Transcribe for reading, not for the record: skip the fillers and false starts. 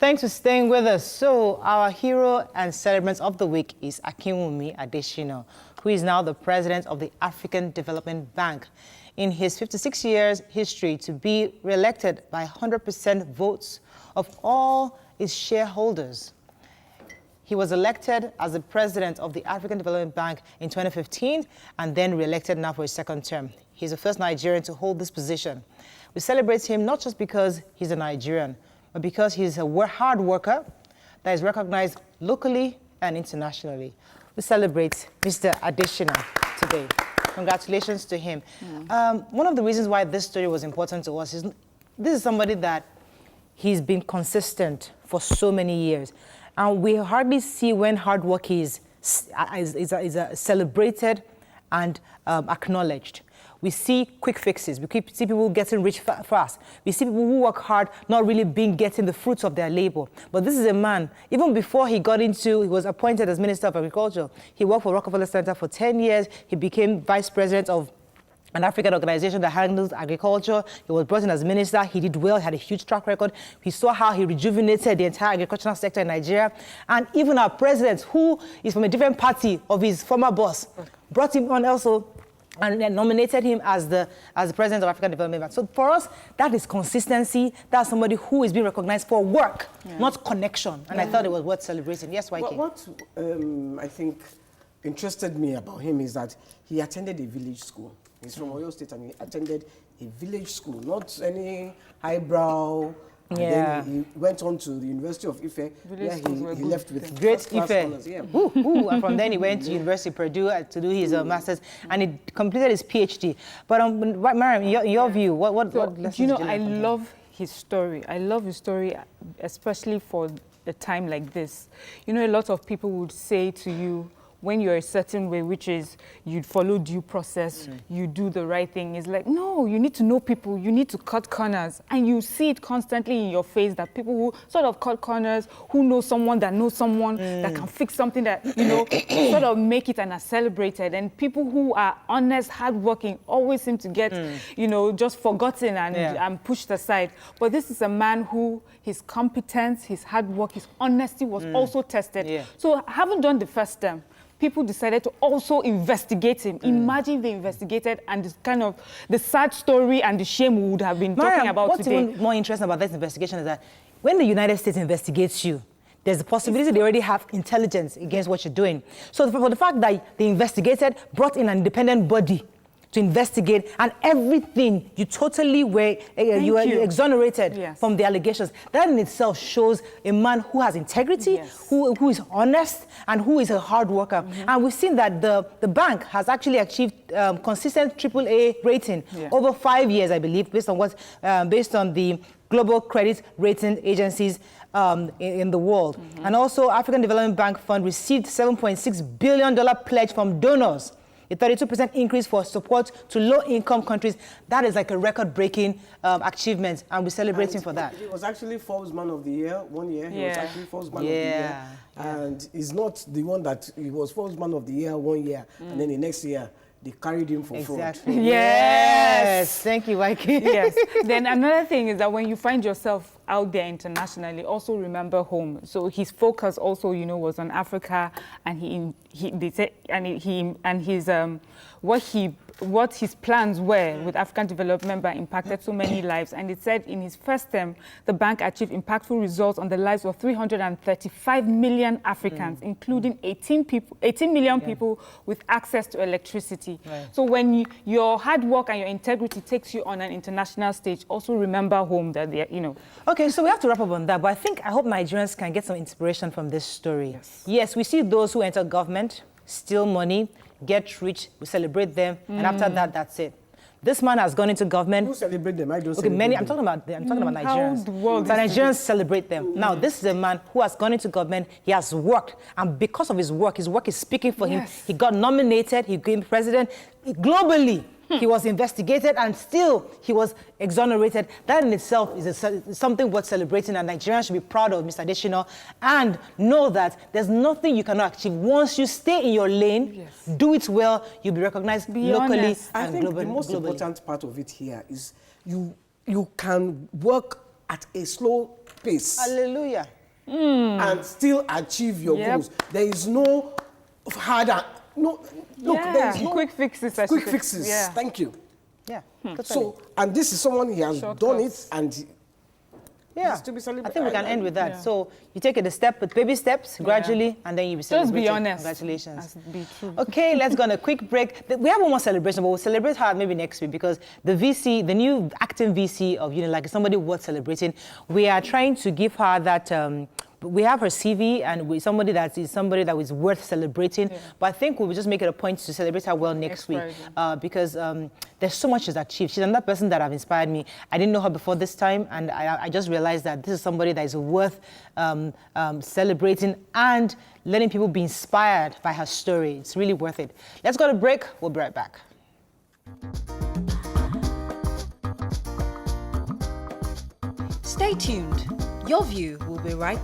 Thanks for staying with us. So, our hero and celebrant of the week is Akinwumi Adesina, who is now the president of the African Development Bank. In his 56 years history, to be re-elected by 100% votes of all its shareholders. He was elected as the president of the African Development Bank in 2015 and then re-elected now for his second term. He's the first Nigerian to hold this position. We celebrate him not just because he's a Nigerian, but because he's a hard worker that is recognized locally and internationally. We celebrate Mr. Adesina today. Congratulations to him. One of the reasons why this story was important to us is this is somebody that he's been consistent for so many years. And we hardly see when hard work is celebrated and acknowledged. We see quick fixes. We see people getting rich fast. We see people who work hard not really getting the fruits of their labor. But this is a man, even before he was appointed as Minister of Agriculture, he worked for Rockefeller Center for 10 years. He became vice president of an African organization that handles agriculture. He was brought in as minister. He did well. He had a huge track record. We saw how he rejuvenated the entire agricultural sector in Nigeria. And even our president, who is from a different party of his former boss, brought him on also and nominated him as the president of African Development Bank. So for us, that is consistency. That's somebody who is being recognized for work, not connection. And I thought it was worth celebrating. Yes, YK? What I think interested me about him is that he attended a village school. He's from Oyo State and he attended a village school, not any highbrow. And then he went on to the University of Ife, where he left with great Ife. And from then he went to University of Purdue to do his master's, and he completed his PhD. But Mariam, in your view, what lessons you know, I love his story. I love his story, especially for a time like this. You know, a lot of people would say to you, when you're a certain way, which is you follow due process, you do the right thing. It's like, no, you need to know people, you need to cut corners. And you see it constantly in your face that people who sort of cut corners, who know someone that knows someone that can fix something that, you know, sort of make it and are celebrated. And people who are honest, hardworking, always seem to get, you know, just forgotten and pushed aside. But this is a man who, his competence, his hard work, his honesty was also tested. So having done the first term, people decided to also investigate him. Imagine if they investigated and this kind of the sad story and the shame we would have been talking about today. What's even more interesting about this investigation is that when the United States investigates you, there's a possibility they already have intelligence against what you're doing. So for the fact that they investigated, brought in an independent body to investigate, and everything, you totally were exonerated from the allegations. That in itself shows a man who has integrity, who is honest, and who is a hard worker. And we've seen that the bank has actually achieved consistent AAA rating over 5 years, I believe, based on the global credit rating agencies in the world. And also, African Development Bank Fund received $7.6 billion pledge from donors, a 32% increase for support to low-income countries. That is like a record-breaking achievement, and we're celebrating for that. He was actually Forbes Man of the Year 1 year. He was actually Forbes Man of the Year. And he's not the one that he was Forbes Man of the Year 1 year, and then the next year, they carried him for fraud. Yes. Thank you, YK. Yes. Then another thing is that when you find yourself out there internationally, also remember home. So his focus also, you know, was on Africa, and what his plans were with African Development Bank impacted so many lives. And it said in his first term, the bank achieved impactful results on the lives of 335 million Africans, including 18 million people with access to electricity. So when your hard work and your integrity takes you on an international stage, also remember home that they, you know. Okay, so we have to wrap up on that, but I hope Nigerians can get some inspiration from this story. Yes, we see those who enter government, steal money, get rich, we celebrate them, and after that, that's it. This man has gone into government. Who celebrate them? I don't celebrate them. I'm talking about Nigerians. So Nigerians celebrate them. Now, this is a man who has gone into government. He has worked, and because of his work is speaking for him. He got nominated. He became president globally. He was investigated and still he was exonerated. That in itself is something worth celebrating, and Nigerians should be proud of Mr. Adesina and know that there's nothing you cannot achieve. Once you stay in your lane, do it well, you'll be recognized locally and globally. I think the most important part of it here is you can work at a slow pace Hallelujah. and still achieve your goals. There is no harder, look, there is no quick fixes. quick fixes. Yeah. Thank you. Yeah. Totally. So, and this is someone, he has done it, Shortcuts. and yeah. to be celebrated. I think we can end with that. Yeah. So you take it a step with baby steps, gradually, and then you be Just celebrated. be honest. Congratulations. Be true. Okay, let's go on a quick break. We have one more celebration, but we'll celebrate her maybe next week because the VC, the new acting VC of Unilag, is somebody worth celebrating. We are trying to give her that. We have her CV, and somebody that is worth celebrating. Yeah. But I think we'll just make it a point to celebrate her well next week because there's so much she's achieved. She's another person that have inspired me. I didn't know her before this time, and I just realized that this is somebody that is worth celebrating and letting people be inspired by her story. It's really worth it. Let's go to break. We'll be right back. Stay tuned. Your view will be right